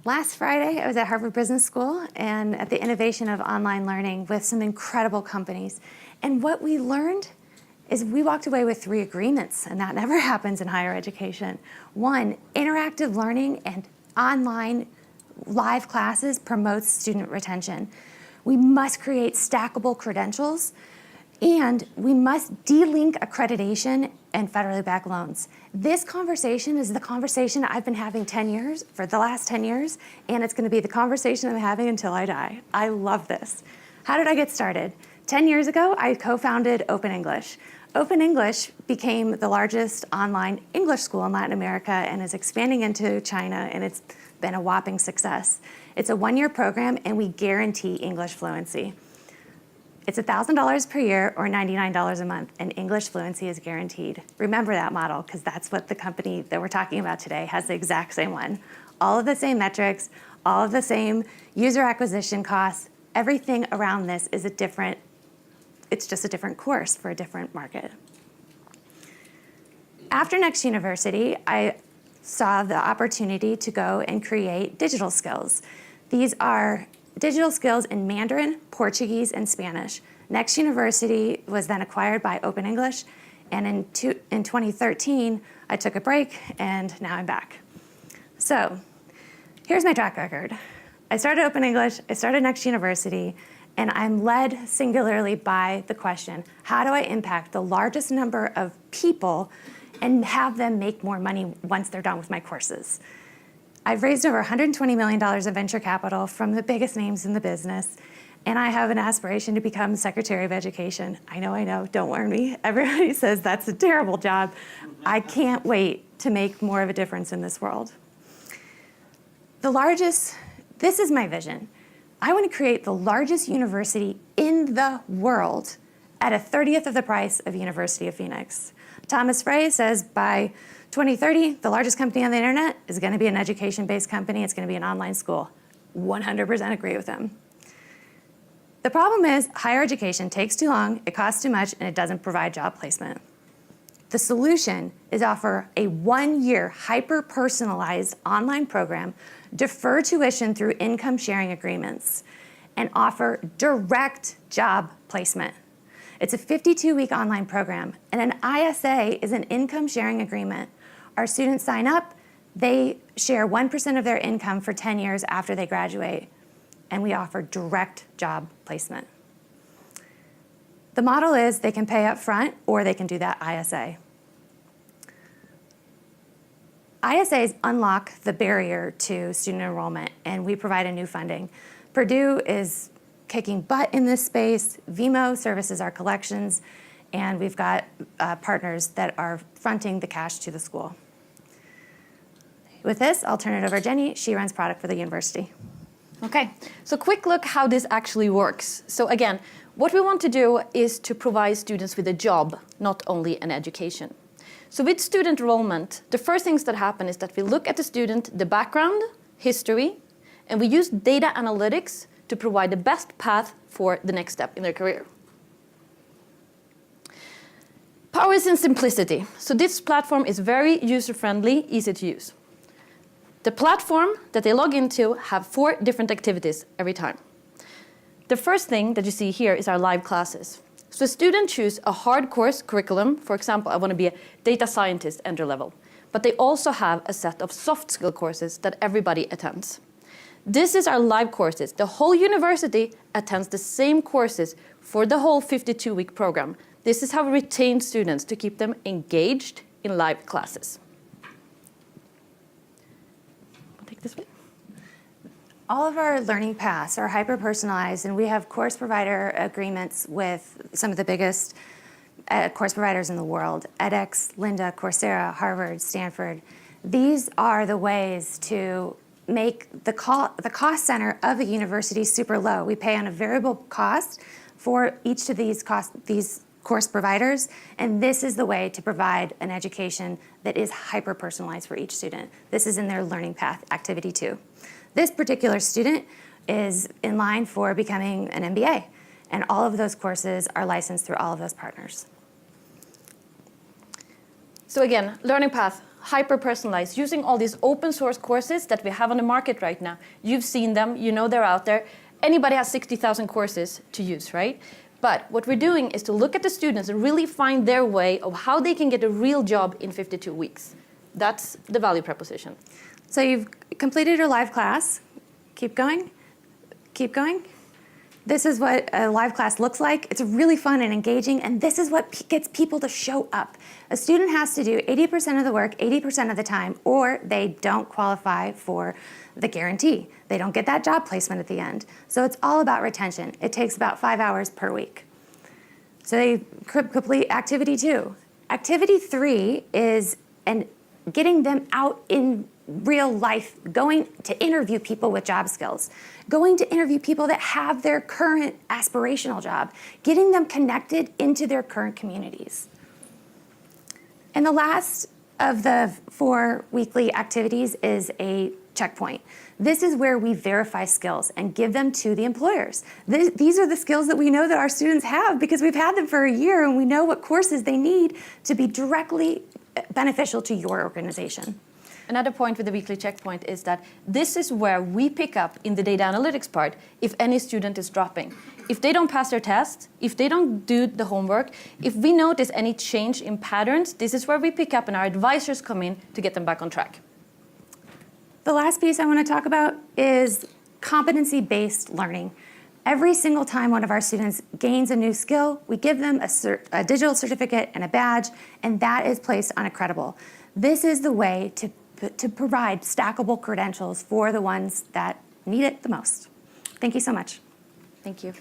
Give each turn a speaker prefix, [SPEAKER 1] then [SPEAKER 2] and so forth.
[SPEAKER 1] Last Friday, I was at Harvard Business School and at the innovation of online learning with some incredible companies. And what we learned is we walked away with 3 agreements, and that never happens in higher education. 1, interactive learning and online live classes promotes student retention. We must create stackable credentials, and we must de-link accreditation and federally backed loans. This conversation is the conversation I've been having for the last 10 years, and it's gonna be the conversation I'm having until I die. I love this. How did I get started? 10 years ago, I co-founded Open English. Open English became the largest online English school in Latin America and is expanding into China, and it's been a whopping success. It's a 1-year program, and we guarantee English fluency. It's $1,000 per year or $99 a month, and English fluency is guaranteed. Remember that model, because that's what the company that we're talking about today has the exact same one. All of the same metrics, all of the same user acquisition costs, everything around this is it's just a different course for a different market. After Next University, I saw the opportunity to go and create digital skills. These are digital skills in Mandarin, Portuguese, and Spanish. Next University was then acquired by Open English, and in 2013, I took a break, and now I'm back. So here's my track record. I started Open English, I started Next University, and I'm led singularly by the question, how do I impact the largest number of people and have them make more money once they're done with my courses? I've raised over $120 million of venture capital from the biggest names in the business, and I have an aspiration to become Secretary of Education. I know, don't warn me. Everybody says that's a terrible job. I can't wait to make more of a difference in this world. This is my vision. I want to create the largest university in the world at a 30th of the price of University of Phoenix. Thomas Frey says by 2030, the largest company on the internet is going to be an education-based company. It's going to be an online school. 100% agree with him. The problem is higher education takes too long, it costs too much, and it doesn't provide job placement. The solution is offer a 1-year hyper-personalized online program, defer tuition through income sharing agreements, and offer direct job placement. It's a 52-week online program, and an ISA is an income sharing agreement. Our students sign up, they share 1% of their income for 10 years after they graduate, and we offer direct job placement. The model is they can pay up front or they can do that ISA. ISAs unlock the barrier to student enrollment, and we provide a new funding. Purdue is kicking butt in this space. Vimo services our collections, and we've got partners that are fronting the cash to the school. With this, I'll turn it over to Jenny. She runs product for the university.
[SPEAKER 2] Okay, so quick look how this actually works. So again, what we want to do is to provide students with a job, not only an education. So with student enrollment, the first things that happen is that we look at the student, the background, history, and we use data analytics to provide the best path for the next step in their career. Power is in simplicity. So this platform is very user-friendly, easy to use. The platform that they log into have 4 different activities every time. The first thing that you see here is our live classes. So a student choose a hard course curriculum. For example, I want to be a data scientist entry level. But they also have a set of soft skill courses that everybody attends. This is our live courses. The whole university attends the same courses for the whole 52-week program. This is how we retain students to keep them engaged in live classes. I'll take this one.
[SPEAKER 1] All of our learning paths are hyper-personalized, and we have course provider agreements with some of the biggest course providers in the world: edX, Lynda, Coursera, Harvard, Stanford. These are the ways to make the cost center of a university super low. We pay on a variable cost for each of these course providers, and this is the way to provide an education that is hyper-personalized for each student. This is in their learning path, activity 2. This particular student is in line for becoming an MBA, and all of those courses are licensed through all of those partners.
[SPEAKER 2] So again, learning path, hyper-personalized, using all these open source courses that we have on the market right now. You've seen them, you know they're out there. Anybody has 60,000 courses to use, right? But what we're doing is to look at the students and really find their way of how they can get a real job in 52 weeks. That's the value proposition.
[SPEAKER 1] So you've completed your live class. Keep going. Keep going. This is what a live class looks like. It's really fun and engaging, and this is what gets people to show up. A student has to do 80% of the work 80% of the time, or they don't qualify for the guarantee. They don't get that job placement at the end. So it's all about retention. It takes about 5 hours per week. So they complete activity 2. Activity 3 is getting them out in real life, going to interview people with job skills, going to interview people that have their current aspirational job, getting them connected into their current communities. And the last of the 4 weekly activities is a checkpoint. This is where we verify skills and give them to the employers. These are the skills that we know that our students have because we've had them for a year and we know what courses they need to be directly beneficial to your organization.
[SPEAKER 2] Another point with the weekly checkpoint is that this is where we pick up in the data analytics part if any student is dropping. If they don't pass their test, if they don't do the homework, if we notice any change in patterns, this is where we pick up and our advisors come in to get them back on track.
[SPEAKER 1] The last piece I want to talk about is competency-based learning. Every single time one of our students gains a new skill, we give them a digital certificate and a badge, and that is placed on a Credible. This is the way to provide stackable credentials for the ones that need it the most. Thank you so much.
[SPEAKER 2] Thank you.